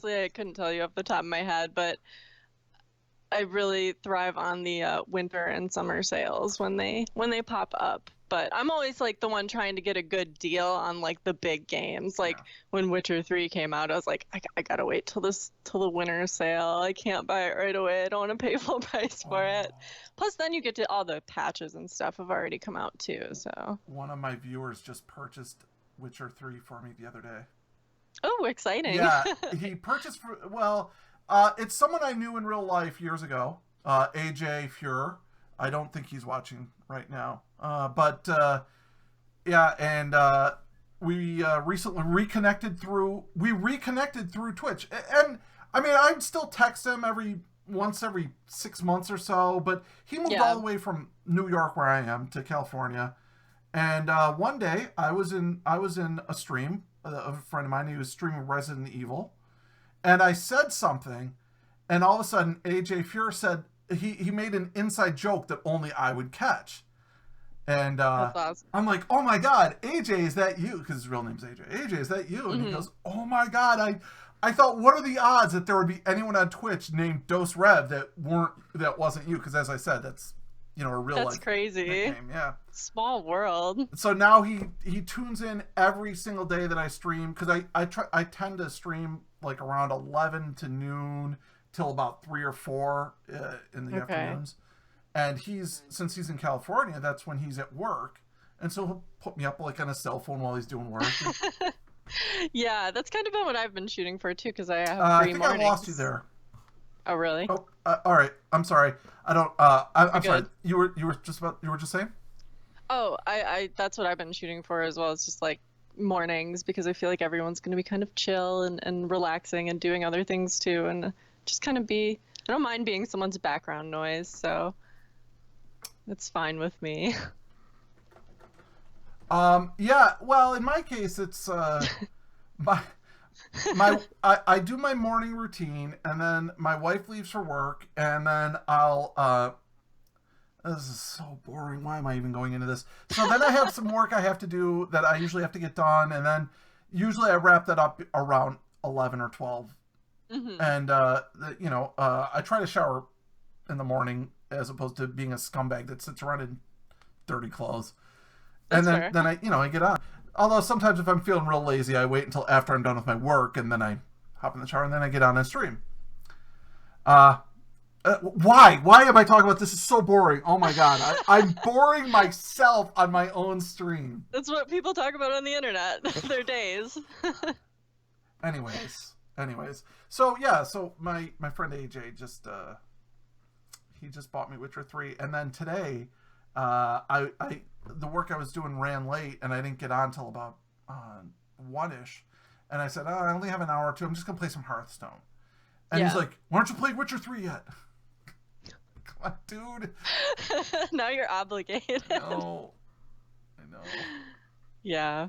I couldn't tell you off the top of my head, but I really thrive on the winter and summer sales when they pop up. But I'm always like the one trying to get a good deal on like the big games. Like when Witcher 3 came out, I was like, I gotta wait till the winter sale. I can't buy it right away. I don't want to pay full price for it. Plus, then you get to all the patches and stuff have already come out too. So
one of my viewers just purchased Witcher 3 for me the other day.
Oh, exciting!
Yeah, he purchased it's someone I knew in real life years ago, AJ Fuhrer. I don't think he's watching right now. We recently reconnected through Twitch. And I mean, I'd still text him once every 6 months or so, but he moved all the way from New York, where I am, to California. And one day I was in a stream of a friend of mine. He was streaming Resident Evil. And I said something, and all of a sudden AJ Fuhrer said, he made an inside joke that only I would catch. And
That's awesome.
I'm like, oh my God, AJ, is that you? Because his real name's AJ. AJ, is that you? And he goes, oh my God, I thought, what are the odds that there would be anyone on Twitch named Dose Rhev that wasn't you? Because as I said, that's a real life.
That's crazy.
Nickname. Yeah.
Small world.
So now he tunes in every single day that I stream, because I tend to stream like around 11 to noon till about 3 or 4 in the afternoons. And since he's in California, that's when he's at work. And so he'll put me up like on a cell phone while he's doing work.
Yeah, that's kind of been what I've been shooting for too, because I have free mornings.
I lost you there.
Oh, really?
Oh, all right. I'm sorry. I don't. I'm sorry. You were just saying.
Oh, I that's what I've been shooting for as well. It's just like mornings, because I feel like everyone's going to be kind of chill and relaxing and doing other things too, and just kind of I don't mind being someone's background noise, so it's fine with me.
Yeah, well, in my case, it's I do my morning routine, and then my wife leaves for work, and then I'll this is so boring. Why am I even going into this? So then I have some work I have to do that I usually have to get done, and then usually I wrap that up around 11 or 12. And I try to shower in the morning as opposed to being a scumbag that sits around in dirty clothes. And then I get on. Although sometimes if I'm feeling real lazy, I wait until after I'm done with my work, and then I hop in the shower, and then I get on and stream. Why am I talking about this? It's so boring. Oh my God. I'm boring myself on my own stream.
That's what people talk about on the internet. Their days.
Anyways. So yeah, my friend AJ just bought me Witcher 3, and then today the work I was doing ran late, and I didn't get on till about 1-ish, and I said, I only have an hour or two. I'm just gonna play some Hearthstone. And he's like, why don't you play Witcher 3 yet? Come on, dude.
Now you're obligated.
I know.
Yeah.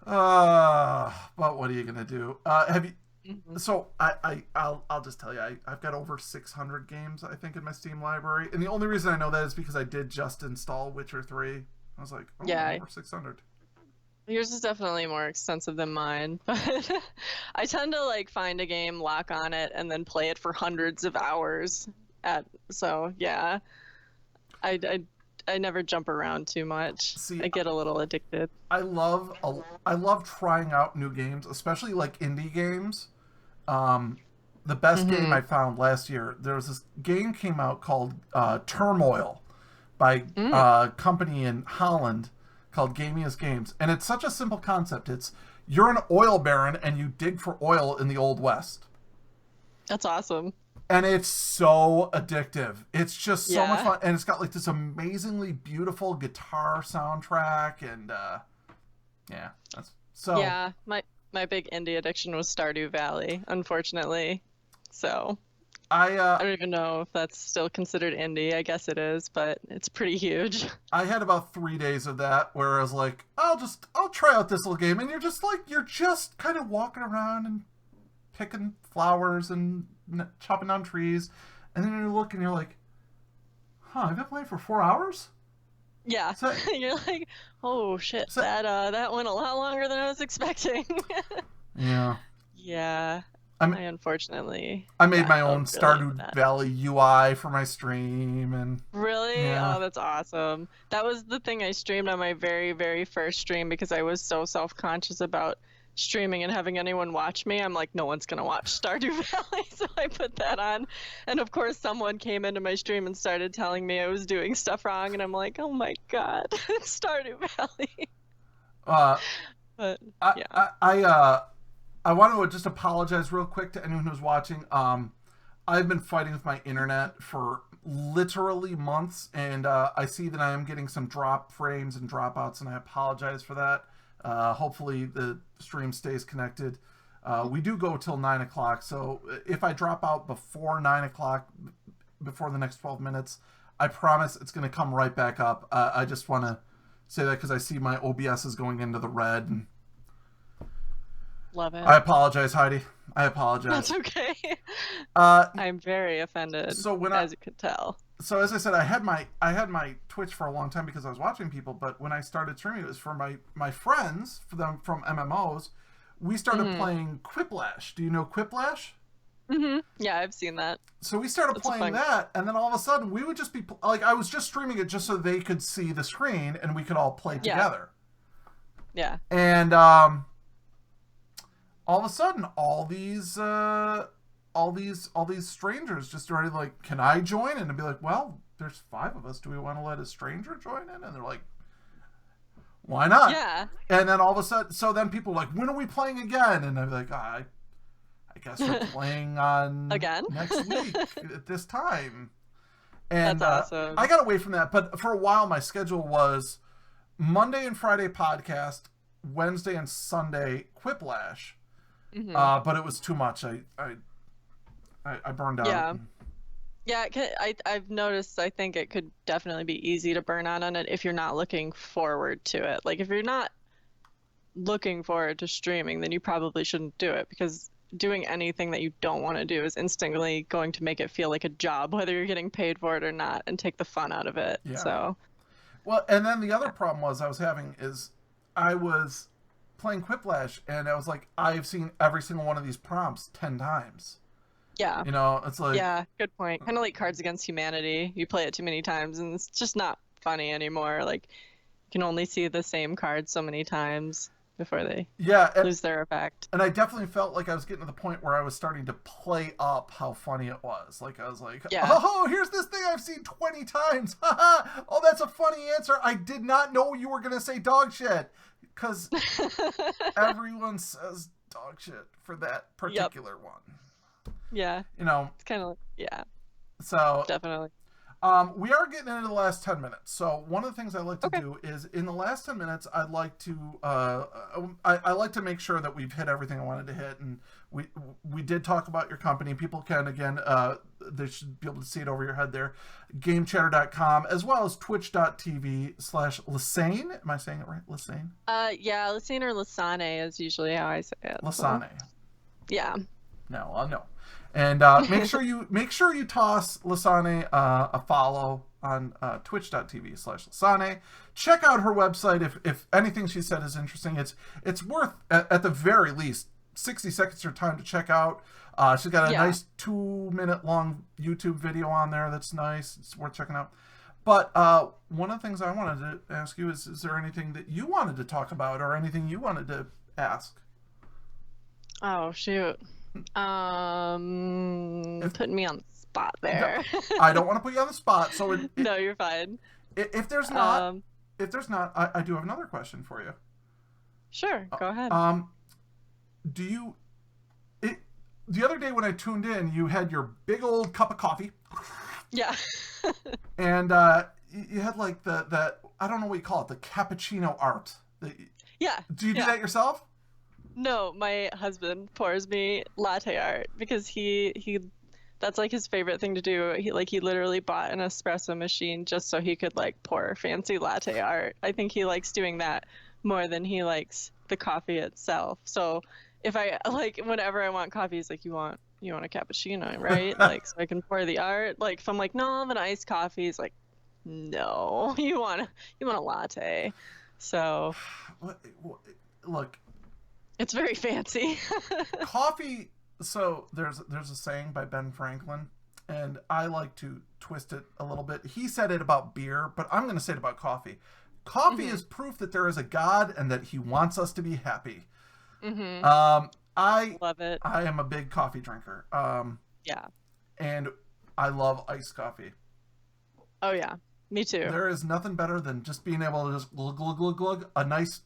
But what are you gonna do? Have you?
Mm-hmm.
So I'll just tell you, I've got over 600 games I think in my Steam library, and the only reason I know that is because I did just install Witcher 3. I was like, oh,
Yeah.
over 600.
Yours is definitely more extensive than mine, but I tend to like find a game, lock on it, and then play it for hundreds of hours. So yeah, I never jump around too much.
See,
I get a little addicted.
I love trying out new games, especially like indie games. The best game I found last year, there was this game came out called Turmoil by a company in Holland called Gamius Games, and it's such a simple concept. It's you're an oil baron and you dig for oil in the Old West.
That's awesome.
And it's so addictive. It's just so much
Yeah.
fun, and it's got like this amazingly beautiful guitar soundtrack, and yeah, that's so.
Yeah, my big indie addiction was Stardew Valley, unfortunately. So
I
I don't even know if that's still considered indie. I guess it is, but it's pretty huge.
I had about 3 days of that where I was like, I'll try out this little game, and you're just kind of walking around and picking flowers and chopping down trees, and then you look and you're like, I've been playing for 4 hours.
Yeah,
So-
you're like, oh shit,
So-
that went a lot longer than I was expecting.
Yeah.
Yeah,
I'm-
I unfortunately.
I made my
felt
own
really
Stardew
bad.
Valley UI for my stream, and
Really?
Yeah.
Oh, that's awesome. That was the thing I streamed on my very, very first stream because I was so self-conscious about streaming and having anyone watch me. I'm like, no one's gonna watch Stardew Valley, so I put that on. And of course, someone came into my stream and started telling me I was doing stuff wrong, and I'm like, oh my god, it's Stardew Valley. But
I want to just apologize real quick to anyone who's watching. I've been fighting with my internet for literally months, and I see that I am getting some drop frames and dropouts, and I apologize for that. Hopefully the stream stays connected. We do go till 9 o'clock, so if I drop out before 9 o'clock, before the next 12 minutes, I promise it's going to come right back up. I just want to say that because I see my OBS is going into the red, and
love it.
I apologize, Heidi. I apologize.
That's okay.
Uh,
I'm very offended,
So when
as you could tell.
so as I said, I had my Twitch for a long time because I was watching people, but when I started streaming, it was for my friends, for them from MMOs. We started playing Quiplash. Do you know Quiplash?
Yeah, I've seen that.
So we started
That's a
playing
fun-
that, and then all of a sudden we would just be like, I was just streaming it just so they could see the screen and we could all play
Yeah.
together.
Yeah.
And all of a sudden, all these strangers just started like, "Can I join?" And I'd be like, "Well, there's 5 of us. Do we want to let a stranger join in?" And they're like, "Why not?"
Yeah.
And then all of a sudden, so then people were like, "When are we playing again?" And I'd be like, I guess we're playing on
Again?
next week at this time." And
That's awesome.
I got away from that, but for a while my schedule was Monday and Friday podcast, Wednesday and Sunday Quiplash. But it was too much. I burned out.
Yeah. Yeah, I've noticed, I think it could definitely be easy to burn out on it if you're not looking forward to it. Like, if you're not looking forward to streaming, then you probably shouldn't do it, because doing anything that you don't want to do is instantly going to make it feel like a job, whether you're getting paid for it or not, and take the fun out of it.
Yeah.
So,
Well, and then the other problem I was having is I was playing Quiplash, and I was like, I've seen every single one of these prompts 10 times.
yeah.
You know, it's like,
Yeah, good point. Kind of like Cards Against Humanity. You play it too many times, and it's just not funny anymore. Like, you can only see the same cards so many times before they
yeah,
lose their effect.
and I definitely felt like I was getting to the point where I was starting to play up how funny it was. Like, I was like,
Yeah.
oh, here's this thing I've seen 20 times. Haha. Oh, that's a funny answer. I did not know you were going to say dog shit. Because everyone says dog shit for that particular one.
Yeah,
You know,
it's kind of, yeah,
so
definitely.
We are getting into the last 10 minutes. So one of the things I like to do is in the last 10 minutes, I'd like to, I like to make sure that we've hit everything I wanted to hit. And we did talk about your company. People can, again, they should be able to see it over your head there. GameChatter.com, as well as twitch.tv/Lissane. Am I saying it right? Lissane?
Yeah, Lissane or Lissane is usually how I say it.
Lissane.
So. Yeah.
No. And make sure you toss Lissane a follow on twitch.tv/Lissane. Check out her website if anything she said is interesting. It's worth at the very least 60 seconds of your time to check out. She's got a nice 2-minute long YouTube video on there that's nice. It's worth checking out. But one of the things I wanted to ask you is there anything that you wanted to talk about or anything you wanted to ask?
Oh, shoot. Putting me on the spot there.
No, I don't want to put you on the spot. So
no, you're fine.
If there's not, I do have another question for you.
Sure, go ahead.
The other day when I tuned in, you had your big old cup of coffee.
Yeah.
And you had like that I don't know what you call it, the cappuccino art.
Yeah.
Do you do that yourself?
No, my husband pours me latte art because he that's like his favorite thing to do. He literally bought an espresso machine just so he could like pour fancy latte art. I think he likes doing that more than he likes the coffee itself. So if I whenever I want coffee, he's like, you want a cappuccino, right? Like, so I can pour the art. Like, if I'm like, no, I'm an iced coffee, he's like, no, you want a latte. So
look,
it's very fancy.
Coffee. So there's a saying by Ben Franklin, and I like to twist it a little bit. He said it about beer, but I'm going to say it about coffee. Coffee is proof that there is a God and that he wants us to be happy. I
love it.
I am a big coffee drinker.
Yeah.
And I love iced coffee.
Oh yeah, me too.
There is nothing better than just being able to just glug glug glug glug a nice.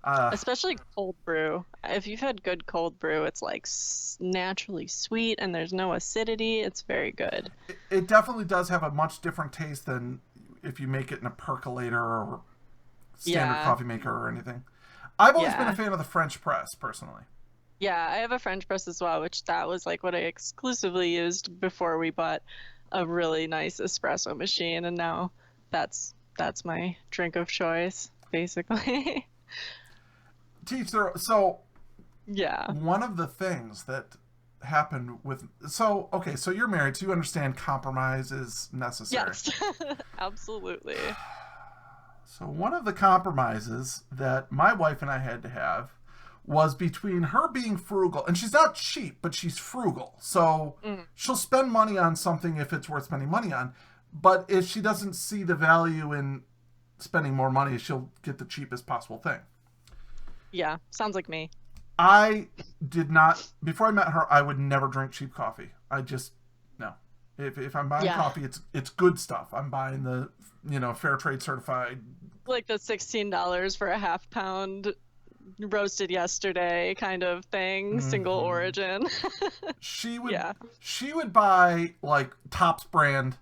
Especially cold brew. If you've had good cold brew, it's like naturally sweet and there's no acidity. It's very good.
It definitely does have a much different taste than if you make it in a percolator or standard coffee maker or anything. I've always been a fan of the French press, personally. Yeah,
I have a French press as well, which that was like what I exclusively used before we bought a really nice espresso machine, and now that's my drink of choice, basically.
So one of the things that happened with so you're married, so you understand compromise is necessary.
Yes. Absolutely.
So one of the compromises that my wife and I had to have was between her being frugal, and she's not cheap, but she's frugal. So she'll spend money on something if it's worth spending money on, but if she doesn't see the value in spending more money, she'll get the cheapest possible thing.
Yeah, sounds like me.
I did not, before I met her, I would never drink cheap coffee. I just, no. If I'm buying coffee, it's good stuff. I'm buying the, fair trade certified.
Like the $16 for a half pound roasted yesterday kind of thing, single origin.
She would buy like Topps brand,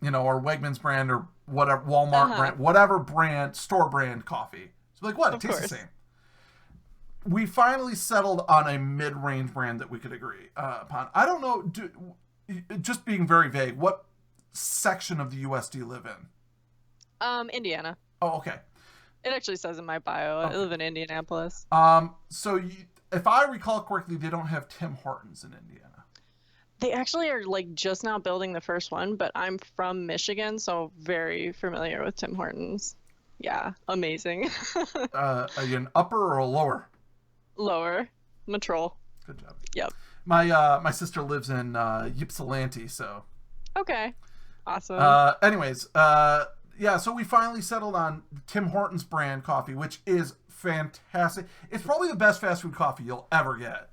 or Wegmans brand or whatever, Walmart brand, whatever brand, store brand coffee. So like, what? It tastes the same. We finally settled on a mid-range brand that we could agree upon. I don't know, just being very vague, what section of the U.S. do you live in?
Indiana.
Oh, okay.
It actually says in my bio, I live in Indianapolis.
So if I recall correctly, they don't have Tim Hortons in Indiana.
They actually are like just now building the first one, but I'm from Michigan, so very familiar with Tim Hortons. Yeah, amazing.
Are you an upper or a lower?
Lower. Matrol.
Good job.
Yep.
My sister lives in Ypsilanti, so.
Okay. Awesome.
Anyways, so we finally settled on Tim Hortons brand coffee, which is fantastic. It's probably the best fast food coffee you'll ever get.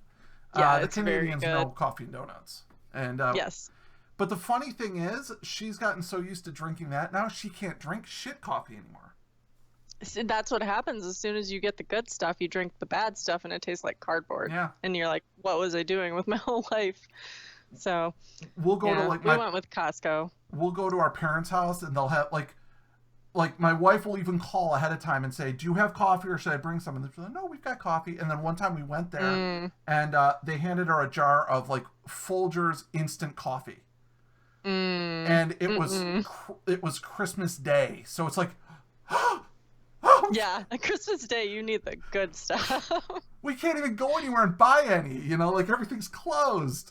Yeah,
the Canadians know coffee and donuts. And
yes.
But the funny thing is, she's gotten so used to drinking that, now she can't drink shit coffee anymore.
That's what happens as soon as you get the good stuff, you drink the bad stuff and it tastes like cardboard.
Yeah.
And you're like, what was I doing with my whole life? So
we'll go to like
we went with Costco.
We'll go to our parents' house and they'll have like my wife will even call ahead of time and say, "Do you have coffee or should I bring some?" And they're like, "No, we've got coffee." And then one time we went there and they handed her a jar of like Folgers instant coffee. And it was Christmas Day, so it's like,
yeah, on Christmas Day you need the good stuff.
We can't even go anywhere and buy any, like everything's closed.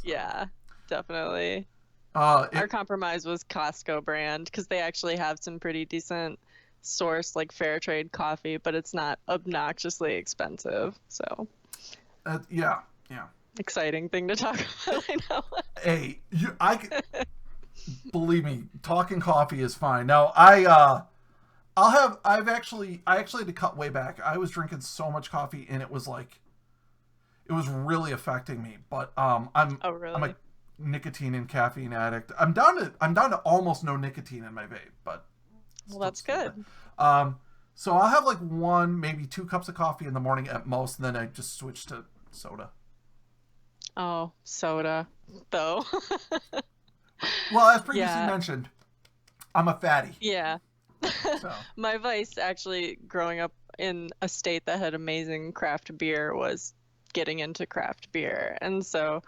Yeah, definitely. Our compromise was Costco brand because they actually have some pretty decent source, like fair trade coffee, but it's not obnoxiously expensive. So,
yeah.
Exciting thing to talk about. I know.
Hey, believe me, talking coffee is fine. Now, I actually had to cut way back. I was drinking so much coffee, and it was really affecting me. But I'm a nicotine and caffeine addict. I'm down to almost no nicotine in my vape, but
that's good.
So I'll have like 1, maybe 2 cups of coffee in the morning at most, and then I just switch to soda.
Oh, soda, though.
Well, as previously mentioned, I'm a fatty.
Yeah. So. My vice, actually, growing up in a state that had amazing craft beer, was getting into craft beer. And so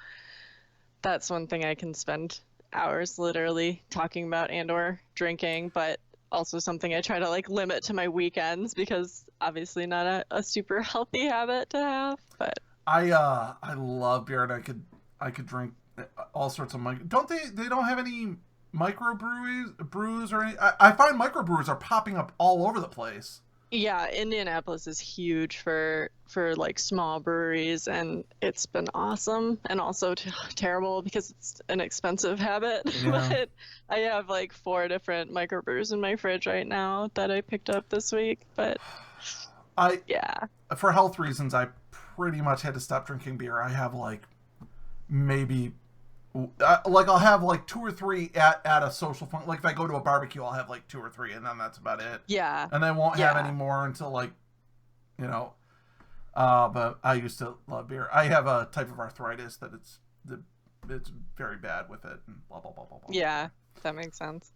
that's one thing I can spend hours literally talking about and or drinking, but also something I try to like limit to my weekends because obviously not a super healthy habit to have. But
I love beer, and I could drink all sorts of they don't have any brews or any. I find microbrews are popping up all over the place.
Yeah, Indianapolis is huge for like small breweries, and it's been awesome and also terrible because it's an expensive habit.
Yeah.
But I have like 4 different microbrews in my fridge right now that I picked up this week. But
for health reasons, I pretty much had to stop drinking beer. I have like maybe I'll have like 2 or 3 at a social function. Like if I go to a barbecue, I'll have like 2 or 3, and then that's about it.
Yeah.
And I won't have any more until like, but I used to love beer. I have a type of arthritis that it's very bad with it, and blah blah blah blah blah.
Yeah, that makes sense.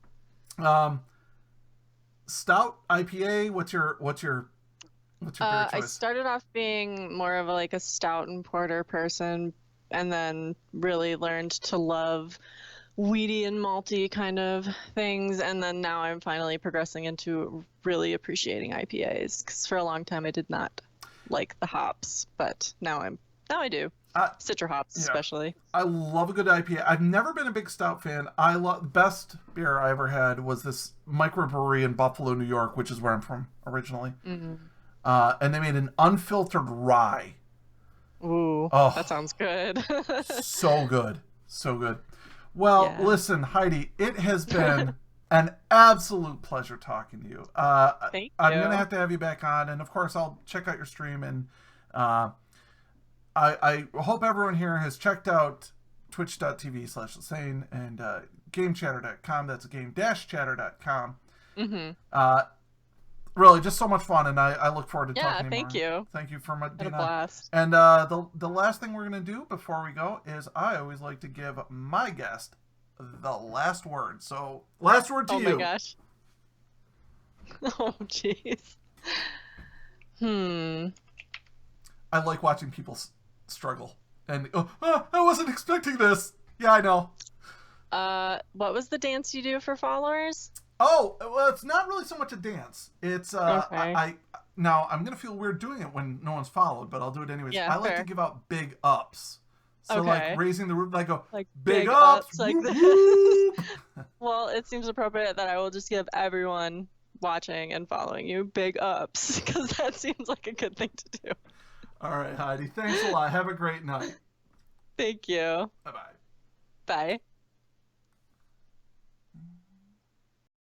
Stout IPA. What's your beer choice?
I started off being more of a stout and porter person, and then really learned to love weedy and malty kind of things. And then now I'm finally progressing into really appreciating IPAs because for a long time I did not like the hops, but now I do. Citra hops especially.
I love a good IPA. I've never been a big stout fan. The best beer I ever had was this microbrewery in Buffalo, New York, which is where I'm from originally. Mm-hmm. And they made an unfiltered rye.
Ooh, that sounds good.
So good. Well, listen, Heidi, it has been an absolute pleasure talking to you.
Thank you.
I'm going to have you back on, and of course I'll check out your stream, and I hope everyone here has checked out twitch.tv/Lissane and gamechatter.com. That's game-chatter.com. Mm-hmm. Really, just so much fun, and I look forward to talking to you more.
You.
Thank you for being
on. Blast.
And the last thing we're going to do before we go is I always like to give my guest the last word. So, last word to you.
Oh my gosh. Oh, jeez.
I like watching people struggle. And, I wasn't expecting this. Yeah, I know.
What was the dance you do for followers?
Oh, well, it's not really so much a dance. It's
okay.
Now I'm gonna feel weird doing it when no one's followed, but I'll do it anyways.
Yeah,
I like to give out big ups. So like raising the roof, I go
like
big ups
like this. Well, it seems appropriate that I will just give everyone watching and following you big ups because that seems like a good thing to do.
All right, Heidi. Thanks a lot. Have a great night.
Thank you.
Bye-bye.
Bye.